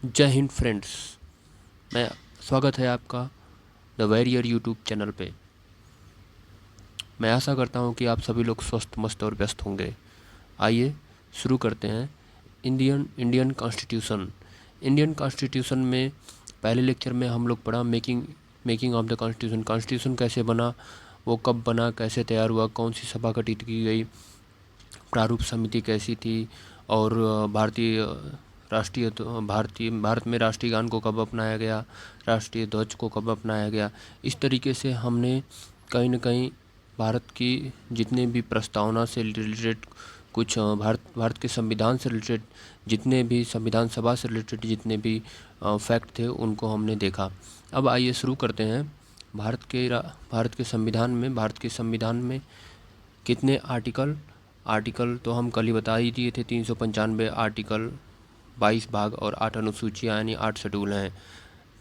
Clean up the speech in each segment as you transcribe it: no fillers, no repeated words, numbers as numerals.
जय हिंद फ्रेंड्स। मैं स्वागत है आपका द वॉरियर यूट्यूब चैनल पे। मैं आशा करता हूँ कि आप सभी लोग स्वस्थ मस्त और व्यस्त होंगे। आइए शुरू करते हैं। इंडियन कॉन्स्टिट्यूशन में पहले लेक्चर में हम लोग पढ़ा making of the constitution. Constitution कैसे बना, वो कब बना, कैसे तैयार हुआ, कौन सी सभा गठित की गई, प्रारूप समिति कैसी थी, और भारत में राष्ट्रीय गान को कब अपनाया गया, राष्ट्रीय ध्वज को कब अपनाया गया। इस तरीके से हमने कहीं न कहीं भारत की जितने भी प्रस्तावना से रिलेटेड कुछ भारत के संविधान से रिलेटेड जितने भी संविधान सभा से रिलेटेड जितने भी फैक्ट थे उनको हमने देखा। अब आइए शुरू करते हैं। भारत के संविधान में कितने आर्टिकल तो हम कल ही बता ही दिए थे। 395 आर्टिकल, 22 भाग और 8 अनुसूचियाँ यानी 8 शेड्यूल हैं।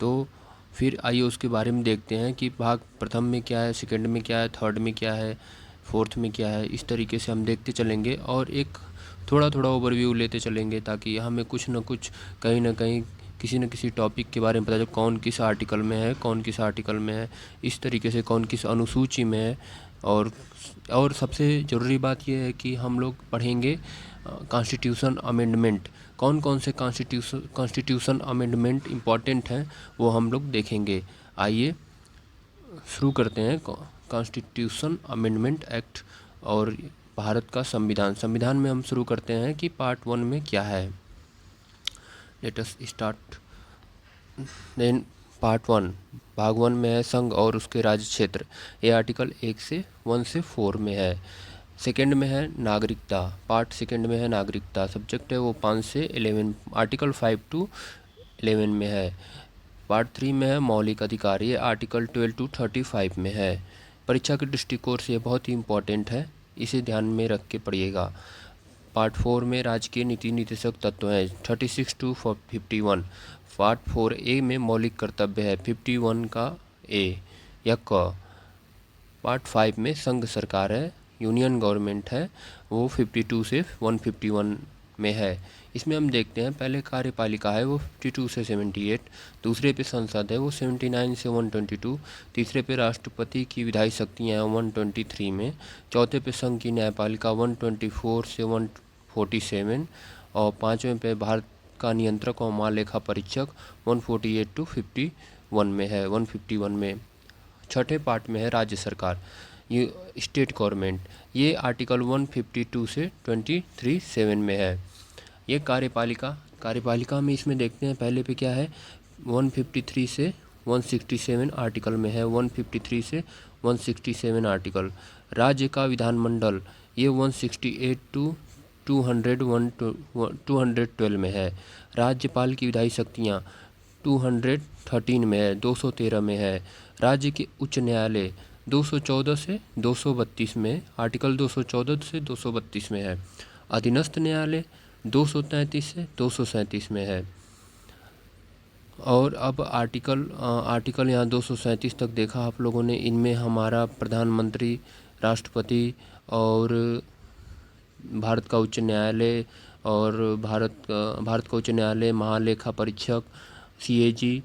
तो फिर आइए उसके बारे में देखते हैं कि भाग प्रथम में क्या है, सेकंड में क्या है, थर्ड में क्या है, फोर्थ में क्या है। इस तरीके से हम देखते चलेंगे और एक थोड़ा थोड़ा ओवरव्यू लेते चलेंगे ताकि हमें कुछ न कुछ कहीं ना कहीं किसी न किसी टॉपिक के बारे में पता चले, कौन किस आर्टिकल में है, कौन किस आर्टिकल में है, इस तरीके से कौन किस अनुसूची में है। और सबसे ज़रूरी बात यह है कि हम लोग पढ़ेंगे कॉन्स्टिट्यूशन अमेंडमेंट। कौन कौन से कॉन्स्टिट्यूशन अमेंडमेंट इम्पॉर्टेंट हैं वो हम लोग देखेंगे। आइए शुरू करते हैं। कॉन्स्टिट्यूशन अमेंडमेंट एक्ट और भारत का संविधान में हम शुरू करते हैं कि पार्ट 1 में क्या है। Let us start. Then part 1 भाग 1 में है संघ और उसके राज्य क्षेत्र। ये आर्टिकल 1 से 4 में है। सेकंड में है नागरिकता। पार्ट सेकंड में है नागरिकता। सब्जेक्ट है वो 5 से 11, आर्टिकल 5 to 11 में है। पार्ट 3 में है मौलिक अधिकार। ये आर्टिकल 12 to 35 में है। परीक्षा के दृष्टिकोण से ये बहुत ही इम्पोर्टेंट है, इसे ध्यान में रख के पढ़िएगा। पार्ट 4 में राजकीय नीति निर्देशक तत्व हैं 36 to 51। पार्ट 4A में मौलिक कर्तव्य है 51 का ए या क। पार्ट 5 में संघ सरकार है, यूनियन गवर्नमेंट है, वो 52 से 151 में है। इसमें हम देखते हैं पहले कार्यपालिका है वो 52 से 78, दूसरे पे संसद है वो 79 से 122, तीसरे पे राष्ट्रपति की विधायी शक्तियाँ हैं 123 में, चौथे पे संघ की न्यायपालिका 124 से 147, और पाँचवें पे भारत का नियंत्रक और महालेखा परीक्षक 148 to 51 में है, 151 में। छठे पार्ट में है राज्य सरकार, ये स्टेट गवर्नमेंट। ये आर्टिकल 152 से 23(7) में है। ये कार्यपालिका में इसमें देखते हैं पहले पे क्या है, 153 से 167 आर्टिकल में है, 153 से 167 आर्टिकल। राज्य का विधानमंडल ये 168 टू 212 में है। राज्यपाल की विधायी शक्तियाँ 213 में है, 213 में है। राज्य के उच्च न्यायालय 214 से 232 में, आर्टिकल 214 से 232 में है। अधीनस्थ न्यायालय 233 से 237 में है। और अब आर्टिकल यहाँ 237 तक देखा आप लोगों ने। इनमें हमारा प्रधानमंत्री, राष्ट्रपति और भारत का उच्च न्यायालय और भारत का उच्च न्यायालय, महालेखा परीक्षक, CAG,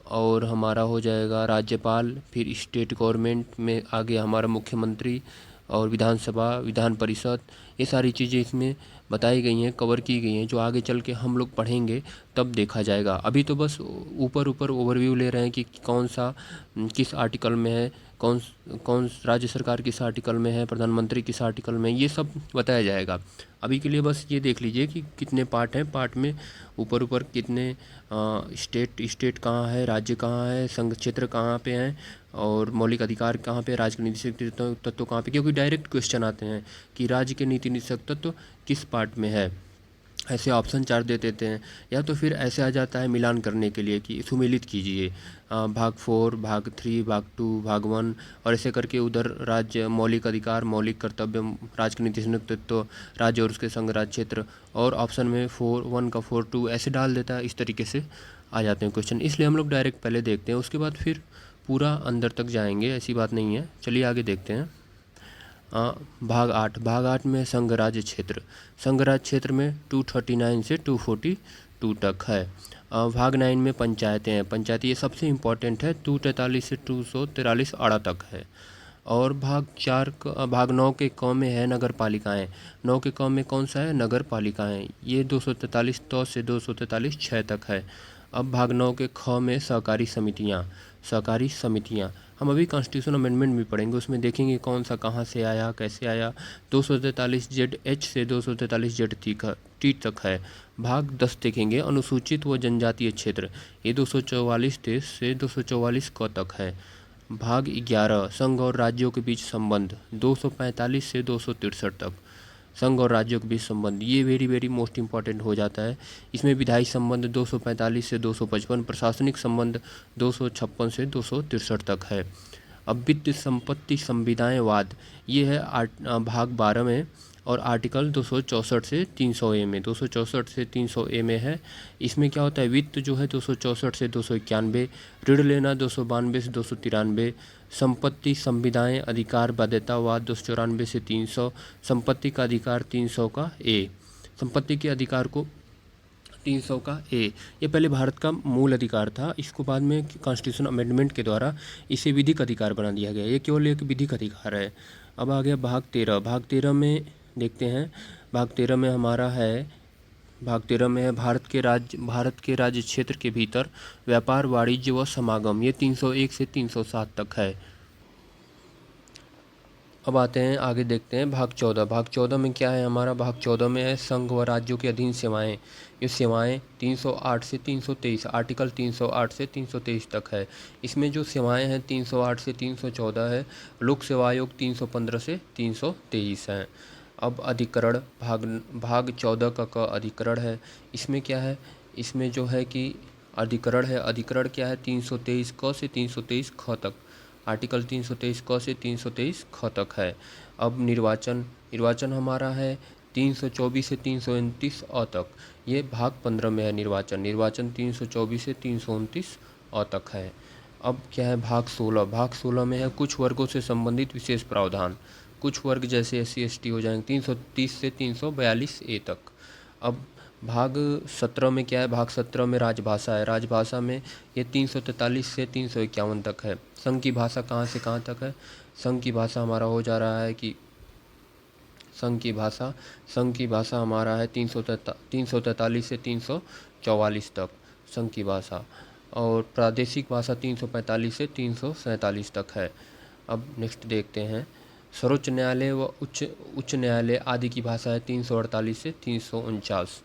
और हमारा हो जाएगा राज्यपाल। फिर स्टेट गवर्नमेंट में आगे हमारा मुख्यमंत्री और विधानसभा, विधान परिषद, ये सारी चीज़ें इसमें बताई गई हैं, कवर की गई हैं। जो आगे चल के हम लोग पढ़ेंगे तब देखा जाएगा। अभी तो बस ऊपर ओवरव्यू ले रहे हैं कि कौन सा किस आर्टिकल में है, कौन कौन राज्य सरकार किस आर्टिकल में है, प्रधानमंत्री किस आर्टिकल में, ये सब बताया जाएगा। अभी के लिए बस ये देख लीजिए कि कितने पार्ट हैं, पार्ट में ऊपर कितने स्टेट कहाँ है, राज्य कहाँ है, संघ क्षेत्र कहाँ पे हैं, और मौलिक अधिकार कहाँ पे, राज्य के नीति निदेशक तत्व कहाँ पे। क्योंकि डायरेक्ट क्वेश्चन आते हैं कि राज्य के नीति निदेशक तत्व किस पार्ट में है, ऐसे ऑप्शन 4 दे देते हैं। या तो फिर ऐसे आ जाता है मिलान करने के लिए कि सुमेलित कीजिए भाग 4, भाग 3, भाग 2, भाग 1, और ऐसे करके उधर राज्य, मौलिक अधिकार, मौलिक कर्तव्य, राज्य के नीति तत्व, राज्य और उसके संघ राज्य क्षेत्र, और ऑप्शन में 4(1) का 4(2) ऐसे डाल देता है। इस तरीके से आ जाते हैं क्वेश्चन, इसलिए हम लोग डायरेक्ट पहले देखते हैं, उसके बाद फिर पूरा अंदर तक जाएंगे, ऐसी बात नहीं है। चलिए आगे देखते हैं। भाग 8 में संघ राज्य क्षेत्र। संघ राज्य क्षेत्र में 239 से 242 2 तक है। भाग 9 में पंचायतें हैं। पंचायतें ये सबसे इम्पोर्टेंट है, 243 से 243 आड़ा तक है। और भाग 9 के क में है नगर पालिकाएँ। 9 के क में कौन सा है? नगर पालिकाएँ। ये 243 तो से 243 6 तक है। अब भाग 9 के ख में सहकारी समितियाँ हम अभी कॉन्स्टिट्यूशन अमेंडमेंट भी पढ़ेंगे, उसमें देखेंगे कौन सा कहाँ से आया, कैसे आया। 243 जेड एच से 243 जेड टी तक है। भाग 10 देखेंगे, अनुसूचित व जनजातीय क्षेत्र, ये 244 से 244 क तक है। भाग 11 संघ और राज्यों के बीच संबंध, 245 से 263 तक। संघ और राज्यों के बीच संबंध ये वेरी मोस्ट इंपॉर्टेंट हो जाता है। इसमें विधायी संबंध 245 से 255, प्रशासनिक संबंध 256 से 263 तक है। अब वित्त संपत्ति संविदाएवाद ये है भाग 12 में, और आर्टिकल 264 से 300A में, 264 से 300A में है। इसमें क्या होता है? वित्त जो है 264 से 291, ऋण लेना 292 से 293, संपत्ति संविदाएं अधिकार बाध्यतावाद 294 से 300, संपत्ति का अधिकार 300 का ए, संपत्ति के अधिकार को 300 का ए। ये पहले भारत का मूल अधिकार था, इसको बाद में कॉन्स्टिट्यूशन अमेंडमेंट के द्वारा इसे विधिक अधिकार बना दिया गया। ये केवल एक विधिक अधिकार है। अब आ गया भाग 13। भाग 13 में देखते हैं, भाग 13 में हमारा है, भाग 13 में है भारत के राज्य क्षेत्र के भीतर व्यापार, वाणिज्य व समागम, ये 301 से 307 तक है। अब आते हैं आगे, देखते हैं भाग 14। भाग 14 में क्या है हमारा? भाग 14 में है संघ व राज्यों के अधीन सेवाएं। ये सेवाएं 308 से 323, आर्टिकल 308 से 323 तक है। इसमें जो सेवाएं हैं 308 से 314 है। लोक सेवा आयोग 315 से 323 हैं। अब अधिकरण, भाग 14 का अधिकरण है। इसमें क्या है? इसमें जो है कि अधिकरण है। अधिकरण क्या है? 323 क से 323 ख तक, आर्टिकल 323 क से 323 ख तक है। अब निर्वाचन हमारा है 324 से 329 अ तक, ये भाग 15 में है। निर्वाचन 324 से 329 अ तक है। अब क्या है? भाग 16। भाग 16 में है कुछ वर्गों से संबंधित विशेष प्रावधान। कुछ वर्ग जैसे SC ST हो जाएंगे 330 से 342 ए तक। अब भाग 17 में क्या है? भाग 17 में राजभाषा है। राजभाषा में ये 343 से 351 तक है। संघ की भाषा कहाँ से कहाँ तक है? संघ की भाषा हमारा हो जा रहा है कि संघ की भाषा हमारा है 343 से 344 तक संघ की भाषा, और प्रादेशिक भाषा 345 से 347 तक है। अब नेक्स्ट देखते हैं, सर्वोच्च न्यायालय व उच्च न्यायालय आदि की भाषा है 348 से 349।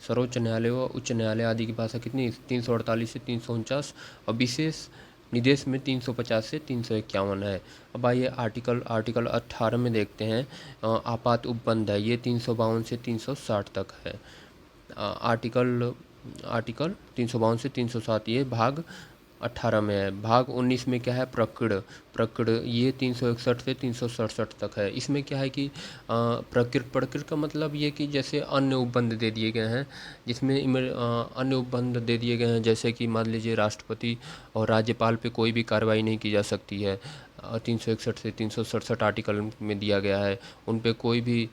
सर्वोच्च न्यायालय व उच्च न्यायालय आदि की भाषा कितनी? 348 से 349, और विशेष निदेश में 350 से 351 है। अब आइए आर्टिकल 18 में देखते हैं, आपात उपबंध है, ये 352 से 360 तक है। आर्टिकल 352 से 307 ये भाग 18 में है। भाग 19 में क्या है? प्रकृड़, ये 361 से 367 तक है। इसमें क्या है कि प्रकृड़ का मतलब ये कि जैसे अन्य उपबंध दे दिए गए हैं, जिसमें अन्य उपबंध दे दिए गए हैं, जैसे कि मान लीजिए राष्ट्रपति और राज्यपाल पे कोई भी कार्रवाई नहीं की जा सकती है, 361 से 367 आर्टिकल में दिया गया है। उन पे कोई भी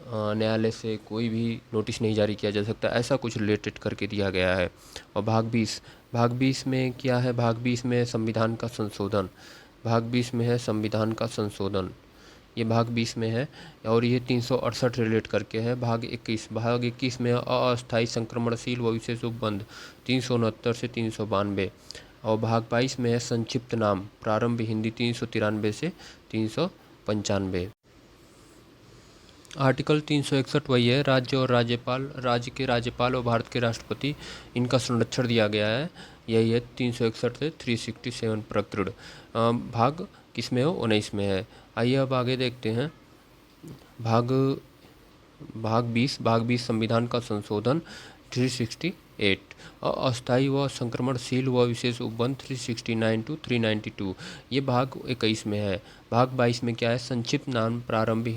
न्यायालय से कोई भी नोटिस नहीं जारी किया जा सकता, ऐसा कुछ रिलेटेड करके दिया गया है। और भाग 20 में क्या है? भाग 20 में संविधान का संशोधन। भाग 20 में है संविधान का संशोधन, ये भाग 20 में है, और ये 368 रिलेट करके है। भाग 21 में अस्थायी संक्रमणशील व विशेष उपबंध 369 से 392, और भाग 22 में है संक्षिप्त नाम प्रारंभ हिंदी 393 से 395। आर्टिकल 361 वही है, राज्य के राज्यपाल और भारत के राष्ट्रपति, इनका संरक्षण दिया गया है, यही है 361 से 367 प्रकृड़। भाग किस में हो? 19 में है। आइए अब आगे देखते हैं, भाग 20 संविधान का संशोधन 368, अस्थायी व संक्रमणशील व विशेष उपबंध 369 to 392, ये भाग 21 में है। भाग 22 में क्या है? संक्षिप्त नाम प्रारंभ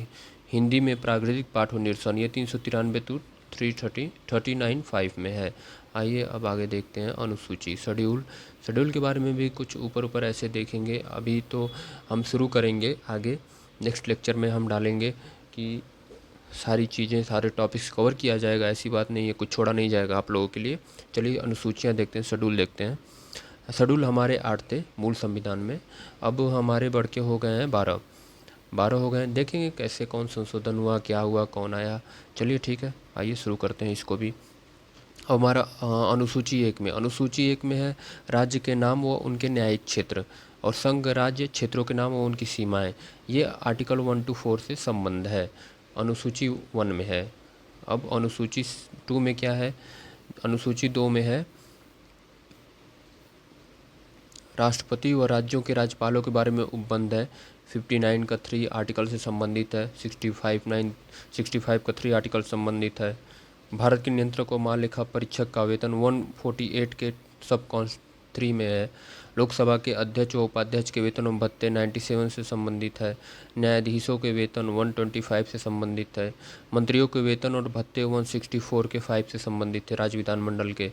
हिंदी में प्राकृतिक पाठ और निरसन, ये 393 to 339(5) में है। आइए अब आगे देखते हैं अनुसूची, शेड्यूल के बारे में भी कुछ ऊपर ऐसे देखेंगे। अभी तो हम शुरू करेंगे, आगे नेक्स्ट लेक्चर में हम डालेंगे कि सारी चीज़ें, सारे टॉपिक्स कवर किया जाएगा, ऐसी बात नहीं है, कुछ छोड़ा नहीं जाएगा आप लोगों के लिए। चलिए अनुसूचियाँ देखते हैं, शेड्यूल देखते हैं। शेड्यूल हमारे 8 थे मूल संविधान में, अब हमारे बढ़ के हो गए हैं 12 हो गए हैं। देखेंगे कैसे कौन संशोधन हुआ, क्या हुआ, कौन आया। चलिए ठीक है, आइए शुरू करते हैं इसको भी। हमारा अनुसूची एक में है राज्य के नाम व उनके न्यायिक क्षेत्र, और संघ राज्य क्षेत्रों के नाम व उनकी सीमाएं। ये आर्टिकल 1 to 4 से संबंध है, अनुसूची 1 में है। अब अनुसूची 2 में क्या है? अनुसूची 2 में है राष्ट्रपति व राज्यों के राज्यपालों के बारे में उपबंध है। 59 का 3 आर्टिकल से संबंधित है। 65 का 3 आर्टिकल संबंधित है। भारत के नियंत्रक व महालेखा परीक्षक का वेतन 148 के सब कॉन्स 3 में है। लोकसभा के अध्यक्ष व उपाध्यक्ष के वेतन व भत्ते 97 से संबंधित है। न्यायाधीशों के वेतन 125 से संबंधित है। मंत्रियों के वेतन और भत्ते 164 के 5 से संबंधित है राज्य विधानमंडल के।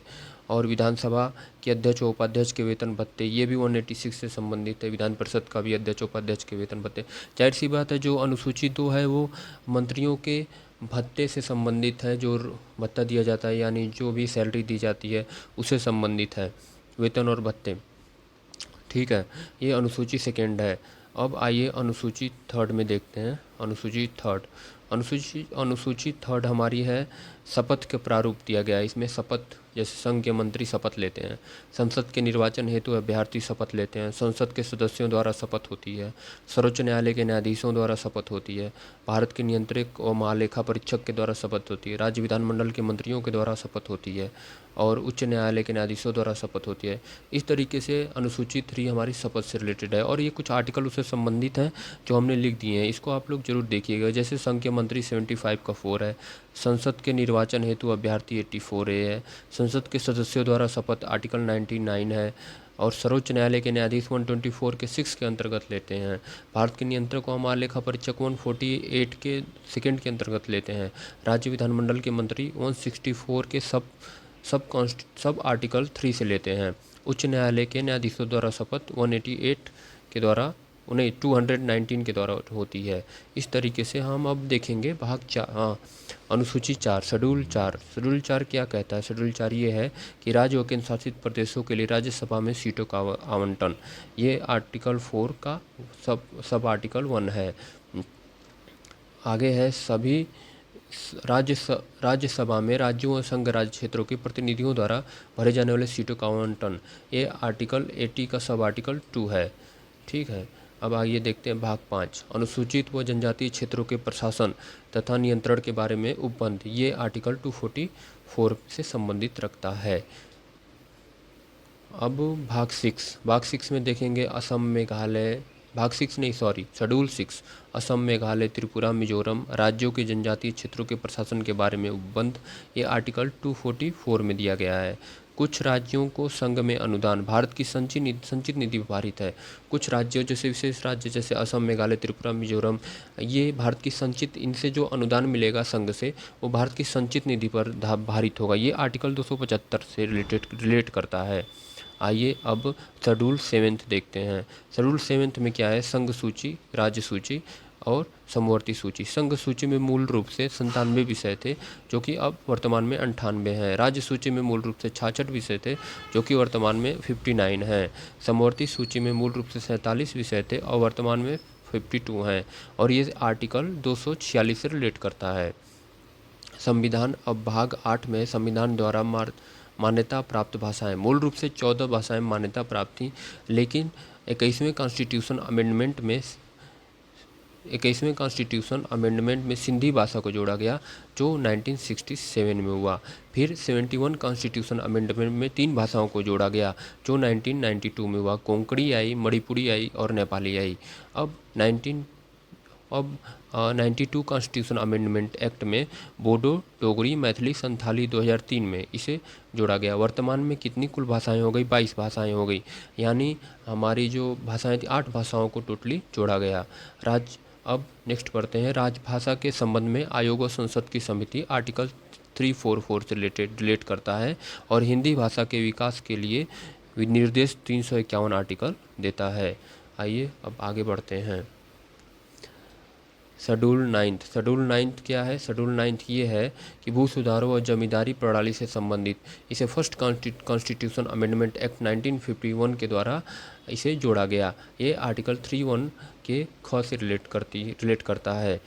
और विधानसभा के अध्यक्ष व उपाध्यक्ष के वेतन भत्ते ये भी 186 से संबंधित है। विधान परिषद का भी अध्यक्ष उपाध्यक्ष के वेतन भत्ते, जाहिर सी बात है जो अनुसूची 2 है वो मंत्रियों के भत्ते से संबंधित है, जो भत्ता दिया जाता है यानी जो भी सैलरी दी जाती है उससे संबंधित है, वेतन और भत्ते। ठीक है, ये अनुसूची सेकेंड है। अब आइए अनुसूची थर्ड में देखते हैं। अनुसूची थर्ड हमारी है शपथ के प्रारूप दिया गया है। इसमें शपथ, जैसे संघ के मंत्री शपथ लेते हैं, संसद के निर्वाचन हेतु अभ्यर्थी शपथ लेते हैं, संसद के सदस्यों द्वारा शपथ होती है, सर्वोच्च न्यायालय के न्यायाधीशों द्वारा शपथ होती है, भारत के नियंत्रक और महालेखा परीक्षक के द्वारा शपथ होती है, राज्य विधानमंडल के मंत्रियों के द्वारा शपथ होती है और उच्च न्यायालय के न्यायाधीशों द्वारा शपथ होती है। इस तरीके से अनुसूची 3 हमारी शपथ से रिलेटेड है और ये कुछ आर्टिकल उससे संबंधित हैं जो हमने लिख दिए हैं, इसको आप लोग जरूर देखिएगा। जैसे संघ के मंत्री 75 का 4 है, संसद के निर्वाचन हेतु अभ्यर्थी 84A है, संसद के सदस्यों द्वारा शपथ आर्टिकल 99 है और सर्वोच्च न्यायालय के न्यायाधीश 124 के 6 के अंतर्गत लेते हैं। भारत के नियंत्रक व महालेखा परीक्षक 148 के सेकेंड के अंतर्गत लेते हैं। राज्य विधानमंडल के मंत्री 164 के सब आर्टिकल 3 से लेते हैं। उच्च न्यायालय के न्यायाधीशों द्वारा शपथ 188 के द्वारा, उन्हें 219 के द्वारा होती है। इस तरीके से हम अब देखेंगे भाग 4, अनुसूची 4, शेड्यूल 4 क्या कहता है? शेड्यूल 4 ये है कि राज्य व केंद्र शासित प्रदेशों के लिए राज्यसभा में सीटों का आवंटन, ये आर्टिकल 4 का सब आर्टिकल 1 है। आगे है सभी राज्यसभा में राज्यों और संघ राज्य क्षेत्रों के प्रतिनिधियों द्वारा भरे जाने वाले सीटों का आवंटन, ये आर्टिकल 80 का सब आर्टिकल 2 है। ठीक है, अब आइए देखते हैं भाग 5, अनुसूचित व जनजातीय क्षेत्रों के प्रशासन तथा नियंत्रण के बारे में उपबंध, ये आर्टिकल 244 से संबंधित रखता है। अब भाग 6 में देखेंगे असम, मेघालय, शेड्यूल 6, असम, मेघालय, त्रिपुरा, मिजोरम राज्यों के जनजातीय क्षेत्रों के प्रशासन के बारे में उपबंध, ये आर्टिकल 244 में दिया गया है। कुछ राज्यों को संघ में अनुदान, भारत की संचित निधि पारित है। कुछ राज्यों जैसे विशेष राज्य जैसे असम, मेघालय, त्रिपुरा, मिजोरम, ये भारत की संचित, इनसे जो अनुदान मिलेगा संघ से वो भारत की संचित निधि पर भारित होगा। ये आर्टिकल 275 से रिलेट करता है। आइए अब शेड्यूल 7 देखते हैं। शेड्यूल 7 में क्या है? संघ सूची, राज्य सूची और समवर्ती सूची। संघ सूची में मूल रूप से 97 विषय थे जो कि अब वर्तमान में 98 हैं। राज्य सूची में मूल रूप से 66 विषय थे जो कि वर्तमान में 59 हैं। समवर्ती सूची में मूल रूप से 47 विषय थे और वर्तमान में 52 हैं और ये आर्टिकल 246 से रिलेट करता है। संविधान, अब भाग 8 में संविधान द्वारा मान्यता प्राप्त भाषाएं, मूल रूप से 14 भाषाएं मान्यता प्राप्त थीं, लेकिन 21वें कॉन्स्टिट्यूशन अमेंडमेंट में सिंधी भाषा को जोड़ा गया जो 1967 में हुआ। फिर 71 कॉन्स्टिट्यूशन अमेंडमेंट में 3 भाषाओं को जोड़ा गया जो 1992 में हुआ। कोंकणी आई, मणिपुरी आई और नेपाली आई। अब 92 कॉन्स्टिट्यूशन अमेंडमेंट एक्ट में बोडो, डोगरी, मैथिली, संथाली 2003 में इसे जोड़ा गया। वर्तमान में कितनी कुल भाषाएं हो गई? 22 भाषाएं हो गई, यानी हमारी जो भाषाएं थी 8 भाषाओं को टोटली जोड़ा गया। अब नेक्स्ट पढ़ते हैं राजभाषा के संबंध में आयोग और संसद की समिति, आर्टिकल 344 से रिलेट करता है और हिंदी भाषा के विकास के लिए विनिर्देश 351 आर्टिकल देता है। आइए अब आगे बढ़ते हैं। शेड्यूल नाइन्थ क्या है? शेड्यूल नाइन्थ ये है कि भू सुधारों और जमींदारी प्रणाली से संबंधित इसे फर्स्ट कॉन्स्टिट्यूशन अमेंडमेंट एक्ट 1951 के द्वारा इसे जोड़ा गया। ये आर्टिकल 3(1) के ख से रिलेट करता है।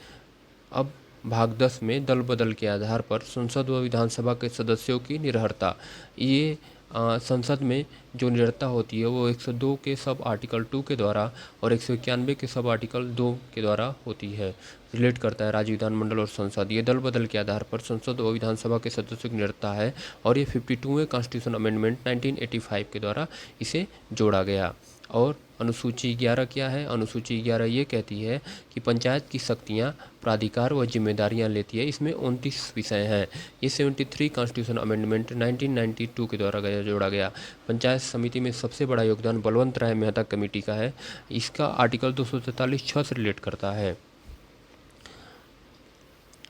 अब भाग 10 में दल बदल के आधार पर संसद व विधानसभा के सदस्यों की निर्भरता। ये संसद में जो निर्भरता होती है वो 102 के सब आर्टिकल 2 के द्वारा और 191 के सब आर्टिकल 2 के द्वारा होती है। रिलेट करता है राज्य विधानमंडल और संसद। ये दल बदल के आधार पर संसद व विधानसभा के सदस्यों की निर्भरता है और ये 52वें कॉन्स्टिट्यूशन अमेंडमेंट 1985 के द्वारा इसे जोड़ा गया। और अनुसूची 11 क्या है? अनुसूची 11 ये कहती है कि पंचायत की शक्तियाँ, प्राधिकार व जिम्मेदारियाँ लेती है। इसमें 29 विषय हैं। ये 73 कॉन्स्टिट्यूशन अमेंडमेंट 1992 के द्वारा जोड़ा गया। पंचायत समिति में सबसे बड़ा योगदान बलवंत राय मेहता कमेटी का है। इसका आर्टिकल 243(6) से रिलेट करता है।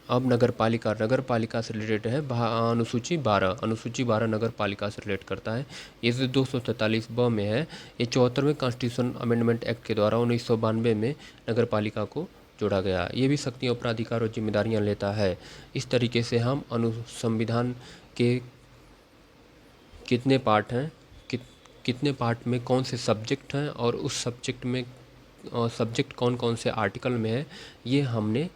अब नगर पालिका से रिलेटेड है अनुसूची 12 नगर पालिका से रिलेट करता है। ये 243(ब) में है। ये 74वें कॉन्स्टिट्यूशन अमेंडमेंट एक्ट के द्वारा 1992 में नगर पालिका को जोड़ा गया। ये भी शक्तियों, प्राधिकार और जिम्मेदारियां लेता है। इस तरीके से हम संविधान के कितने पार्ट हैं, कितने पार्ट में कौन से सब्जेक्ट हैं और उस सब्जेक्ट में सब्जेक्ट कौन कौन से आर्टिकल में है, ये हमने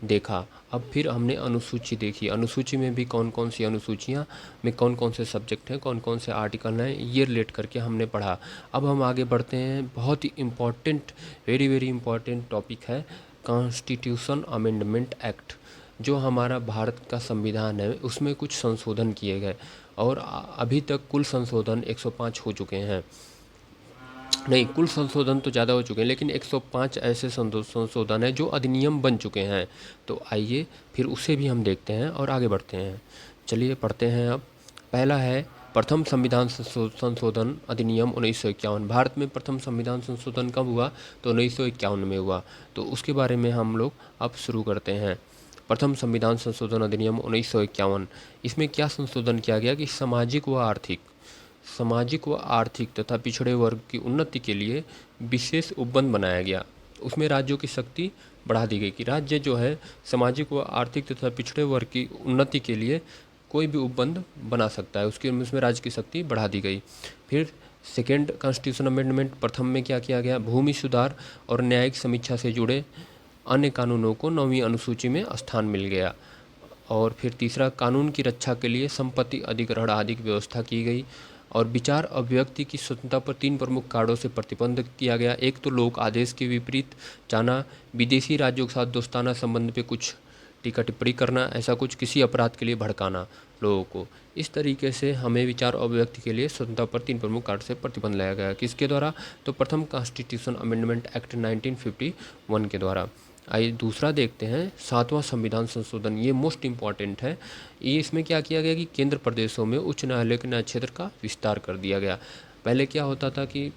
देखा। अब फिर हमने अनुसूची देखी। अनुसूची में भी कौन कौन सी अनुसूचियाँ में कौन कौन से सब्जेक्ट हैं, कौन कौन से आर्टिकल हैं, ये रिलेट करके हमने पढ़ा। अब हम आगे बढ़ते हैं। बहुत ही important, very very important topic है कॉन्स्टिट्यूशन अमेंडमेंट एक्ट। जो हमारा भारत का संविधान है उसमें कुछ संशोधन किए गए और अभी तक कुल संशोधन 105 हो चुके हैं। नहीं, कुल संशोधन तो ज़्यादा हो चुके हैं, लेकिन 105 ऐसे संशोधन हैं जो अधिनियम बन चुके हैं। तो आइए फिर उसे भी हम देखते हैं और आगे बढ़ते हैं। चलिए पढ़ते हैं। अब पहला है प्रथम संविधान संशोधन अधिनियम 1951। भारत में प्रथम संविधान संशोधन कब हुआ? तो 1951 में हुआ। तो उसके बारे में हम लोग अब शुरू करते हैं। प्रथम संविधान संशोधन अधिनियम 1951। इसमें क्या संशोधन किया गया कि सामाजिक व आर्थिक तथा पिछड़े वर्ग की उन्नति के लिए विशेष उपबंध बनाया गया। उसमें राज्यों की शक्ति बढ़ा दी गई कि राज्य जो है सामाजिक व आर्थिक तथा पिछड़े वर्ग की उन्नति के लिए कोई भी उपबंध बना सकता है। उसमें राज्य की शक्ति बढ़ा दी गई। फिर सेकेंड कॉन्स्टिट्यूशन अमेंडमेंट प्रथम में क्या किया गया? भूमि सुधार और न्यायिक समीक्षा से जुड़े अन्य कानूनों को 9वीं अनुसूची में स्थान मिल गया। और फिर तीसरा, कानून की रक्षा के लिए संपत्ति अधिग्रहण आदि की व्यवस्था की गई। और विचार अभिव्यक्ति की स्वतंत्रता पर 3 प्रमुख कारणों से प्रतिबंध किया गया। एक तो लोक आदेश के विपरीत जाना, विदेशी राज्यों के साथ दोस्ताना संबंध पे कुछ टीका टिप्पणी करना, ऐसा कुछ किसी अपराध के लिए भड़काना लोगों को। इस तरीके से हमें विचार अभिव्यक्ति के लिए स्वतंत्रता पर 3 प्रमुख कारण से प्रतिबंध लगाया गया। किसके द्वारा? तो प्रथम कॉन्स्टिट्यूशन अमेंडमेंट एक्ट 1951 के द्वारा। आइए दूसरा देखते हैं, 7वां संविधान संशोधन। ये मोस्ट इम्पॉर्टेंट है। ये इसमें क्या किया गया कि केंद्र प्रदेशों में उच्च न्यायालय के न्याय क्षेत्र का विस्तार कर दिया गया। पहले क्या होता था कि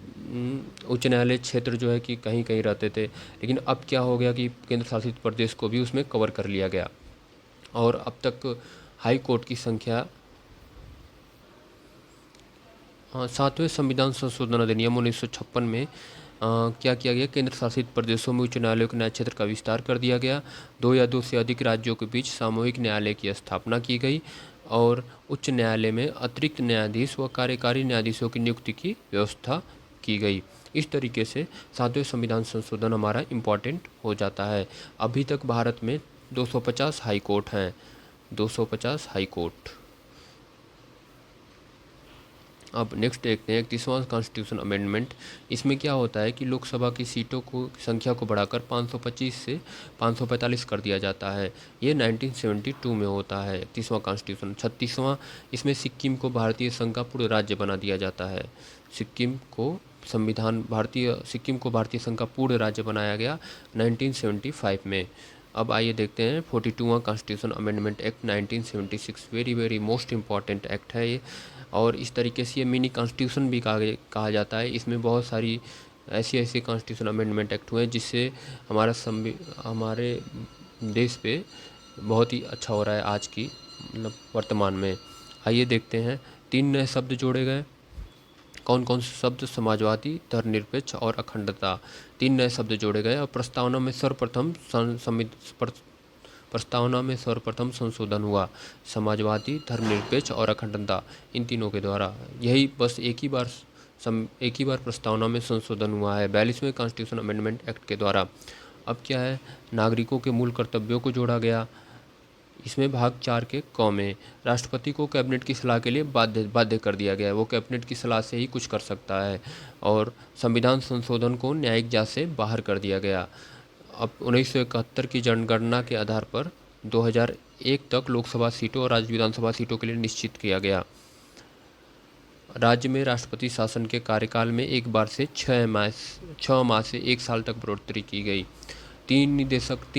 उच्च न्यायालय क्षेत्र जो है कि कहीं कहीं रहते थे, लेकिन अब क्या हो गया कि केंद्र शासित प्रदेश को भी उसमें कवर कर लिया गया। और अब तक हाई कोर्ट की संख्या 7वें संविधान संशोधन अधिनियम 1956 में क्या किया गया? केंद्र शासित प्रदेशों में उच्च न्यायालयों के न्याय क्षेत्र का विस्तार कर दिया गया। 2 या 2 से अधिक राज्यों के बीच सामूहिक न्यायालय की स्थापना की गई और उच्च न्यायालय में अतिरिक्त न्यायाधीश व कार्यकारी न्यायाधीशों की नियुक्ति की व्यवस्था की गई। इस तरीके से 7वें संविधान संशोधन हमारा इम्पॉर्टेंट हो जाता है। अभी तक भारत में 250 हाई कोर्ट हैं, 250 हाई कोर्ट। अब नेक्स्ट देखते हैं 31वां कॉन्स्टिट्यूशन अमेंडमेंट। इसमें क्या होता है कि लोकसभा की सीटों को संख्या को बढ़ाकर 525 से 545 कर दिया जाता है। ये 1972 में होता है 31वां कॉन्स्टिट्यूशन। 36वां, इसमें सिक्किम को भारतीय संघ का पूर्ण राज्य बना दिया जाता है। सिक्किम को भारतीय संघ का पूर्ण राज्य बनाया गया 1975 में। अब आइए देखते हैं 42वां constitution amendment act 1976। Very very most important act है ये। और इस तरीके से ये मिनी कॉन्स्टिट्यूशन भी कहा जाता है। इसमें बहुत सारी ऐसे कॉन्स्टिट्यूशन अमेंडमेंट एक्ट हुए हैं जिससे हमारे देश पे बहुत ही अच्छा हो रहा है आज की वर्तमान में। आइए देखते हैं 3 नए शब्द जोड़े गए। कौन कौन से शब्द? समाजवादी, धर्मनिरपेक्ष और अखंडता। 3 नए शब्द जोड़े गए और प्रस्तावना में सर्वप्रथम संशोधन हुआ, समाजवादी, धर्मनिरपेक्ष और अखंडता, इन तीनों के द्वारा। यही बस एक ही बार प्रस्तावना में संशोधन हुआ है, 42वें कॉन्स्टिट्यूशन अमेंडमेंट एक्ट के द्वारा। अब क्या है? नागरिकों के मूल कर्तव्यों को जोड़ा गया। इसमें भाग 4 के क में राष्ट्रपति को कैबिनेट की सलाह के लिए बाध्य कर दिया गया है। वो कैबिनेट की सलाह से ही कुछ कर सकता है। और संविधान संशोधन को न्यायिक जांच से बाहर कर दिया गया। अब 1971 की जनगणना के आधार पर 2001 तक लोकसभा सीटों और राज्य विधानसभा सीटों के लिए निश्चित किया गया। राज्य में राष्ट्रपति शासन के कार्यकाल में एक बार से 6 माह से 1 साल तक बढ़ोतरी की गई। 3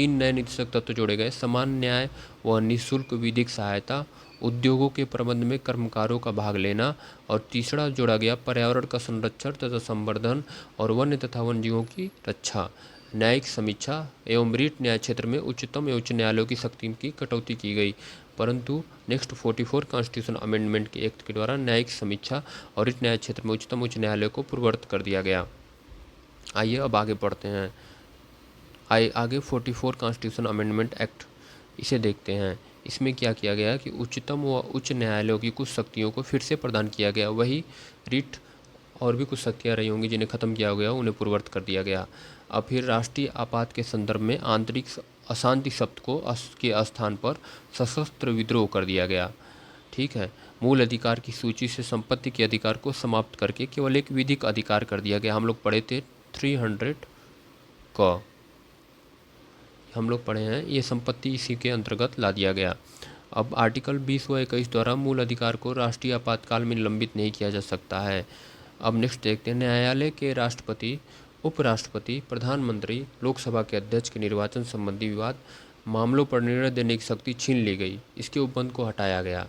नए निदेशक तत्व जोड़े गए, समान न्याय व निःशुल्क विधिक सहायता, उद्योगों के प्रबंध में कर्मकारों का भाग लेना, और तीसरा जोड़ा गया पर्यावरण का संरक्षण तथा संवर्धन और वन्य तथा वन्यजीवों की रक्षा। न्यायिक समीक्षा एवं रिट न्याय क्षेत्र में उच्चतम एवं उच्च न्यायालयों की शक्ति की कटौती की गई, परंतु नेक्स्ट 44 कॉन्स्टिट्यूशन अमेंडमेंट के एक्ट के द्वारा न्यायिक समीक्षा और रिट न्याय क्षेत्र में उच्चतम उच्च न्यायालय को पूर्ववत कर दिया गया। आइए अब आगे पढ़ते हैं। आगे 44 कॉन्स्टिट्यूशन अमेंडमेंट एक्ट, इसे देखते हैं। इसमें क्या किया गया कि उच्चतम व उच्च न्यायालयों की कुछ शक्तियों को फिर से प्रदान किया गया। वही रिट और भी कुछ शक्तियाँ रही होंगी जिन्हें खत्म किया गया, उन्हें पूर्ववत कर दिया गया। अब फिर राष्ट्रीय आपात के संदर्भ में आंतरिक अशांति शब्द को के स्थान पर सशस्त्र विद्रोह कर दिया गया। ठीक है। मूल अधिकार की सूची से संपत्ति के अधिकार को समाप्त करके केवल एक विधिक अधिकार कर दिया गया। हम लोग पढ़े थे 300 क, हम लोग पढ़े हैं, ये संपत्ति इसी के अंतर्गत ला दिया गया। अब आर्टिकल 20 व 21 द्वारा मूल अधिकार को राष्ट्रीय आपातकाल में निलंबित नहीं किया जा सकता है। अब नेक्स्ट देखते हैं। न्यायालय के राष्ट्रपति, उपराष्ट्रपति, प्रधानमंत्री, लोकसभा के अध्यक्ष के निर्वाचन संबंधी विवाद मामलों पर निर्णय देने की शक्ति छीन ली गई। इसके उपबंध को हटाया गया।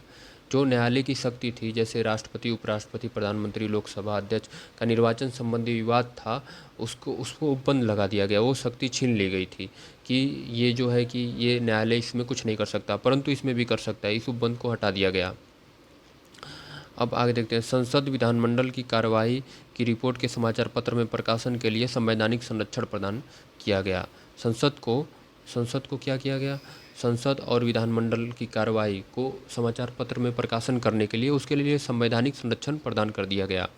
जो न्यायालय की शक्ति थी, जैसे राष्ट्रपति, उपराष्ट्रपति, प्रधानमंत्री, लोकसभा अध्यक्ष का निर्वाचन संबंधी विवाद था, उसको उपबंध लगा दिया गया। वो शक्ति छीन ली गई थी कि ये जो है कि ये न्यायालय इसमें कुछ नहीं कर सकता, परंतु इसमें भी कर सकता है। इस उपबंध को हटा दिया गया। अब आगे देखते हैं। संसद विधानमंडल की कार्यवाही की रिपोर्ट के समाचार पत्र में प्रकाशन के लिए संवैधानिक संरक्षण प्रदान किया गया। संसद को क्या किया गया? संसद और विधानमंडल की कार्यवाही को समाचार पत्र में प्रकाशन करने के लिए उसके लिए संवैधानिक संरक्षण प्रदान कर दिया गया।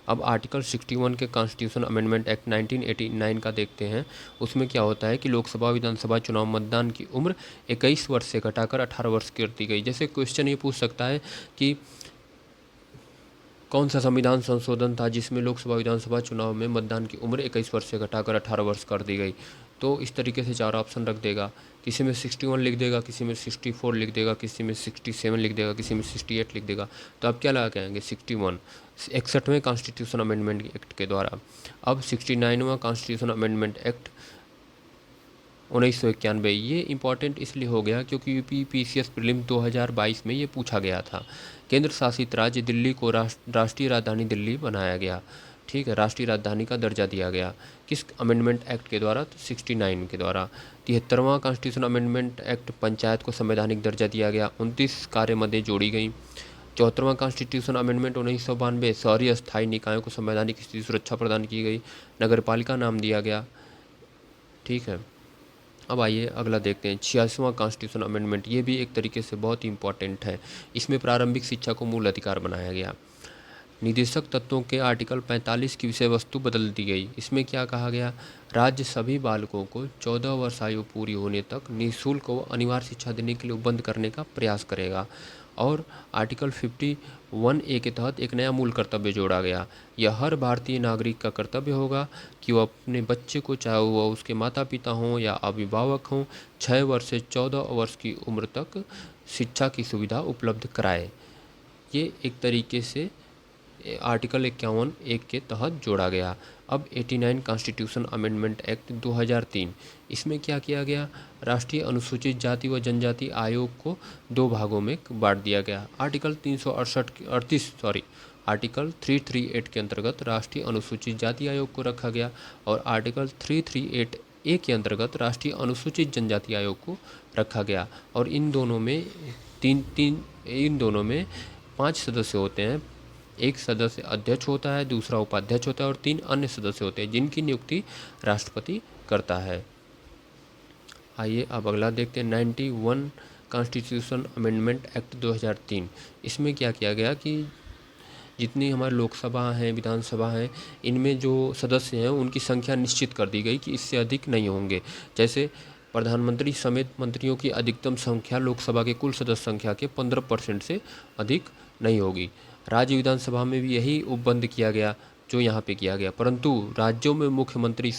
अब आर्टिकल 61 के कॉन्स्टिट्यूशन अमेंडमेंट एक्ट 1989 का देखते हैं। उसमें क्या होता है कि लोकसभा विधानसभा चुनाव मतदान की उम्र 21 वर्ष से घटाकर 18 वर्ष कर दी गई। जैसे क्वेश्चन ये पूछ सकता है कि कौन सा संविधान संशोधन था जिसमें लोकसभा विधानसभा चुनाव में मतदान की उम्र 21 वर्ष से घटाकर 18 वर्ष कर दी गई? तो इस तरीके से 4 ऑप्शन रख देगा। किसी में 61 लिख देगा, किसी में 64 लिख देगा, किसी में 67 लिख देगा, किसी में 68 लिख देगा। तो आप क्या लगा के आएंगे? 61, 61वें कॉन्स्टिट्यूशन अमेंडमेंट एक्ट के द्वारा। अब 69वां कॉन्स्टिट्यूशन अमेंडमेंट एक्ट 1991, ये इंपॉर्टेंट इसलिए हो गया क्योंकि यूपीपीसीएस प्रीलिम 2022 में ये पूछा गया था। केंद्र शासित राज्य दिल्ली को राष्ट्रीय राजधानी दिल्ली बनाया गया। ठीक है, राष्ट्रीय राजधानी का दर्जा दिया गया। किस अमेंडमेंट एक्ट के द्वारा? तो 69 के द्वारा। 73वां कॉन्स्टिट्यूशन अमेंडमेंट एक्ट पंचायत को संवैधानिक दर्जा दिया गया। 29 कार्य मदें जोड़ी गई। 74वां कॉन्स्टिट्यूशन अमेंडमेंट 1992 शहरी अस्थायी निकायों को संवैधानिक स्थिति सुरक्षा प्रदान की गई। नगरपालिका नाम दिया गया। ठीक है। अब आइए अगला देखते हैं। 86वां कॉन्स्टिट्यूशन अमेंडमेंट, ये भी एक तरीके से बहुत ही इंपॉर्टेंट है। इसमें प्रारंभिक शिक्षा को मूल अधिकार बनाया गया। निदेशक तत्वों के आर्टिकल 45 की विषय वस्तु बदल दी गई। इसमें क्या कहा गया? राज्य सभी बालकों को 14 वर्ष आयु पूरी होने तक निःशुल्क व अनिवार्य शिक्षा देने के लिए उपबंध करने का प्रयास करेगा। और आर्टिकल 51A के तहत एक नया मूल कर्तव्य जोड़ा गया। यह हर भारतीय नागरिक का कर्तव्य होगा कि वह अपने बच्चे को, चाहे वह उसके माता पिता हों या अभिभावक हों, 6 वर्ष से 14 वर्ष की उम्र तक शिक्षा की सुविधा उपलब्ध कराए। ये एक तरीके से आर्टिकल 51(1) के तहत जोड़ा गया। अब 89 कॉन्स्टिट्यूशन अमेंडमेंट एक्ट 2003, इसमें क्या किया गया? राष्ट्रीय अनुसूचित जाति व जनजाति आयोग को 2 भागों में बांट दिया गया। आर्टिकल 338 के अंतर्गत राष्ट्रीय अनुसूचित जाति आयोग को रखा गया और आर्टिकल 338A के अंतर्गत राष्ट्रीय अनुसूचित जनजाति आयोग को रखा गया। और इन दोनों में 5 सदस्य होते हैं। एक सदस्य अध्यक्ष होता है, दूसरा उपाध्यक्ष होता है और 3 अन्य सदस्य होते हैं जिनकी नियुक्ति राष्ट्रपति करता है। आइए अब अगला देखते हैं 91 कॉन्स्टिट्यूशन अमेंडमेंट एक्ट 2003। इसमें क्या किया गया कि जितनी हमारी लोकसभा हैं, विधानसभा हैं, इनमें जो सदस्य हैं उनकी संख्या निश्चित कर दी गई कि इससे अधिक नहीं होंगे। जैसे प्रधानमंत्री समेत मंत्रियों की अधिकतम संख्या लोकसभा के कुल सदस्य संख्या के 15% से अधिक नहीं होगी। राज्य विधानसभा में भी यही उपबंध किया गया जो यहाँ पे किया गया, परंतु राज्यों में मुख्यमंत्री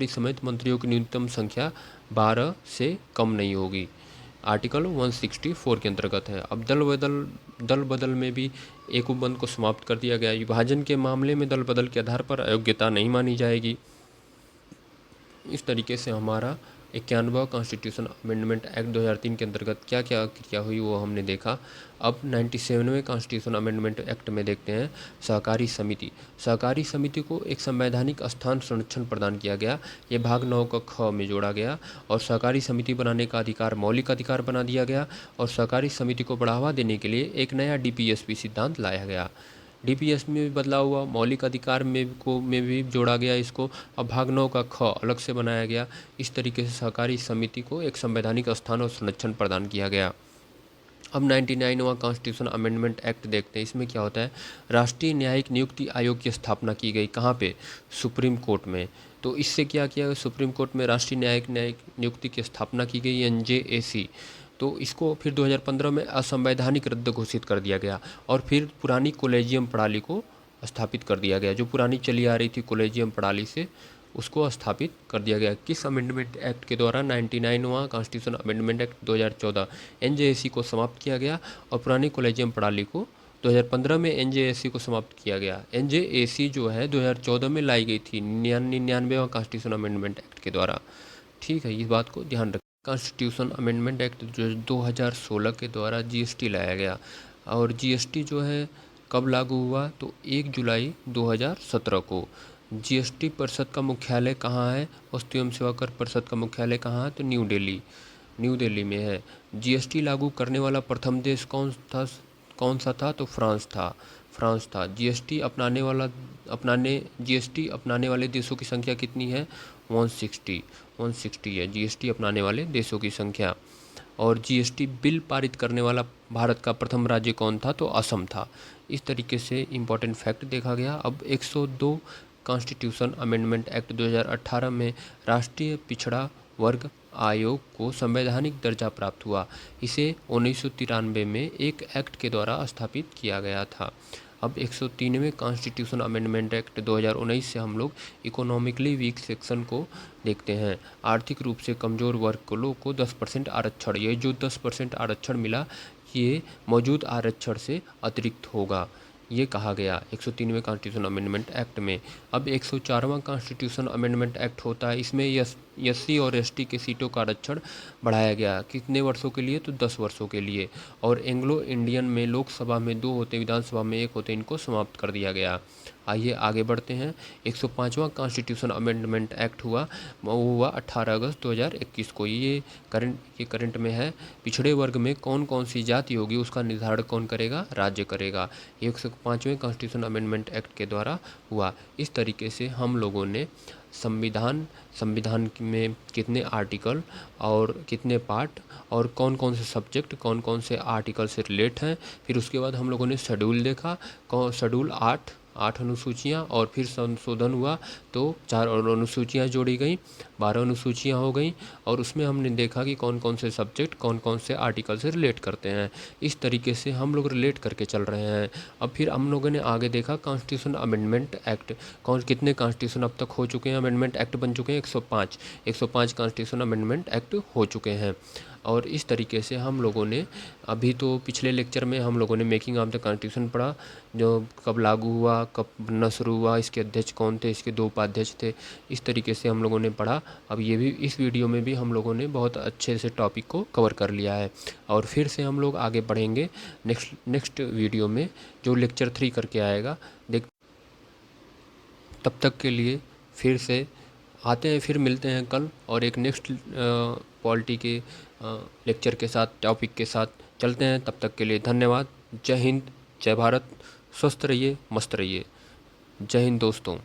समेत मंत्रियों की न्यूनतम संख्या 12 से कम नहीं होगी। आर्टिकल 164 के अंतर्गत है। अब दल बदल में भी एक उपबंध को समाप्त कर दिया गया। विभाजन के मामले में दल बदल के आधार पर अयोग्यता नहीं मानी जाएगी। इस तरीके से हमारा 91वां कॉन्स्टिट्यूशन अमेंडमेंट एक्ट 2003 के अंतर्गत क्या क्या क्रिया हुई वो हमने देखा। अब 97वें कॉन्स्टिट्यूशन अमेंडमेंट एक्ट में देखते हैं सहकारी समिति। सहकारी समिति को एक संवैधानिक स्थान संरक्षण प्रदान किया गया। ये भाग 9 का ख में जोड़ा गया और सहकारी समिति बनाने का अधिकार मौलिक अधिकार बना दिया गया और सहकारी समिति को बढ़ावा देने के लिए एक नया DPSP सिद्धांत लाया गया। DPS में भी बदलाव हुआ, मौलिक अधिकार में भी जोड़ा गया इसको। अब भाग 9 का ख अलग से बनाया गया। इस तरीके से सहकारी समिति को एक संवैधानिक स्थान और संरक्षण प्रदान किया गया। अब 99वां कॉन्स्टिट्यूशन अमेंडमेंट एक्ट देखते हैं। इसमें क्या होता है, राष्ट्रीय न्यायिक नियुक्ति आयोग की स्थापना की गई। कहाँ पे? सुप्रीम कोर्ट में। तो इससे क्या किया, सुप्रीम कोर्ट में राष्ट्रीय न्यायिक नियुक्ति की स्थापना की गई, NJAC। तो इसको फिर 2015 में असंवैधानिक रद्द घोषित कर दिया गया और फिर पुरानी कॉलेजियम प्रणाली को स्थापित कर दिया गया। जो पुरानी चली आ रही थी कॉलेजियम प्रणाली से, उसको स्थापित कर दिया गया। किस अमेंडमेंट एक्ट के द्वारा? 99वां कॉन्स्टिट्यूशन अमेंडमेंट एक्ट 2014। NJAC को समाप्त किया गया और पुरानी कॉलेजियम प्रणाली को 2015 में NJAC को समाप्त किया गया। NJAC जो है 2014 में लाई गई थी 99वां कॉन्स्टिट्यूशन अमेंडमेंट एक्ट के द्वारा। ठीक है, इस बात को ध्यान रखें। कॉन्स्टिट्यूशन अमेंडमेंट एक्ट जो 2016 के द्वारा GST लाया गया और GST जो है कब लागू हुआ? तो 1 जुलाई 2017 को। GST परिषद का मुख्यालय कहाँ है? वस्तु एवं सेवा कर परिषद का मुख्यालय कहाँ है? तो न्यू दिल्ली में है। GST लागू करने वाला प्रथम देश कौन सा था? तो फ्रांस था। GST अपनाने वाले देशों की संख्या कितनी है? 160 है GST अपनाने वाले देशों की संख्या। और GST बिल पारित करने वाला भारत का प्रथम राज्य कौन था? तो असम था। इस तरीके से इम्पोर्टेंट फैक्ट देखा गया। अब 102 कॉन्स्टिट्यूशन अमेंडमेंट एक्ट 2018 में राष्ट्रीय पिछड़ा वर्ग आयोग को संवैधानिक दर्जा प्राप्त हुआ। इसे 1993 में एक एक्ट के द्वारा स्थापित किया गया था। अब 103वें कॉन्स्टिट्यूशन अमेंडमेंट एक्ट 2019 से हम लोग इकोनॉमिकली वीक सेक्शन को देखते हैं। आर्थिक रूप से कमज़ोर वर्ग को लोग को 10% आरक्षण, ये जो 10% आरक्षण मिला ये मौजूद आरक्षण से अतिरिक्त होगा, ये कहा गया 103वें कॉन्स्टिट्यूशन अमेंडमेंट एक्ट में। अब 104वां कॉन्स्टिट्यूशन अमेंडमेंट एक्ट होता है। इसमें SC और ST के सीटों का आरक्षण बढ़ाया गया। कितने वर्षों के लिए? तो 10 वर्षों के लिए। और एंग्लो इंडियन में लोकसभा में 2 होते, विधानसभा में 1 होते, इनको समाप्त कर दिया गया। आइए आगे बढ़ते हैं। 105वां कॉन्स्टिट्यूशन अमेंडमेंट एक्ट वो हुआ 18 अगस्त 2021 को। ये करंट में है। पिछड़े वर्ग में कौन कौन सी जाति होगी उसका निर्धारण कौन करेगा? राज्य करेगा। 105वें कॉन्स्टिट्यूशन अमेंडमेंट एक्ट के द्वारा हुआ। इस तरीके से हम लोगों ने संविधान में कितने आर्टिकल और कितने पार्ट और कौन कौन से सब्जेक्ट कौन कौन से आर्टिकल से रिलेट हैं, फिर उसके बाद हम लोगों ने शेड्यूल देखा। शेड्यूल 8 अनुसूचियाँ और फिर संशोधन हुआ तो 4 और अनुसूचियाँ जोड़ी गई, 12 अनुसूचियाँ हो गई और उसमें हमने देखा कि कौन कौन से सब्जेक्ट कौन कौन से आर्टिकल से रिलेट करते हैं। इस तरीके से हम लोग रिलेट करके चल रहे हैं। अब फिर हम लोगों ने आगे देखा कॉन्स्टिट्यूशन अमेंडमेंट एक्ट कितने कॉन्स्टिट्यूशन अब तक हो चुके हैं, अमेंडमेंट एक्ट बन चुके हैं 105 कॉन्स्टिट्यूशन अमेंडमेंट एक्ट हो चुके हैं। और इस तरीके से हम लोगों ने अभी तो पिछले लेक्चर में हम लोगों ने मेकिंग ऑफ द कॉन्स्टिट्यूशन पढ़ा, जो कब लागू हुआ, कब बनना शुरू हुआ, इसके अध्यक्ष कौन थे, इसके 2 उपाध्यक्ष थे। इस तरीके से हम लोगों ने पढ़ा। अब ये भी इस वीडियो में भी हम लोगों ने बहुत अच्छे से टॉपिक को कवर कर लिया है और फिर से हम लोग आगे बढ़ेंगे नेक्स्ट वीडियो में जो लेक्चर 3 करके आएगा। तब तक के लिए फिर से आते हैं, फिर मिलते हैं कल और एक नेक्स्ट पॉलिटी के लेक्चर के साथ, टॉपिक के साथ चलते हैं। तब तक के लिए धन्यवाद। जय हिंद, जय भारत। स्वस्थ रहिए, मस्त रहिए। जय हिंद दोस्तों।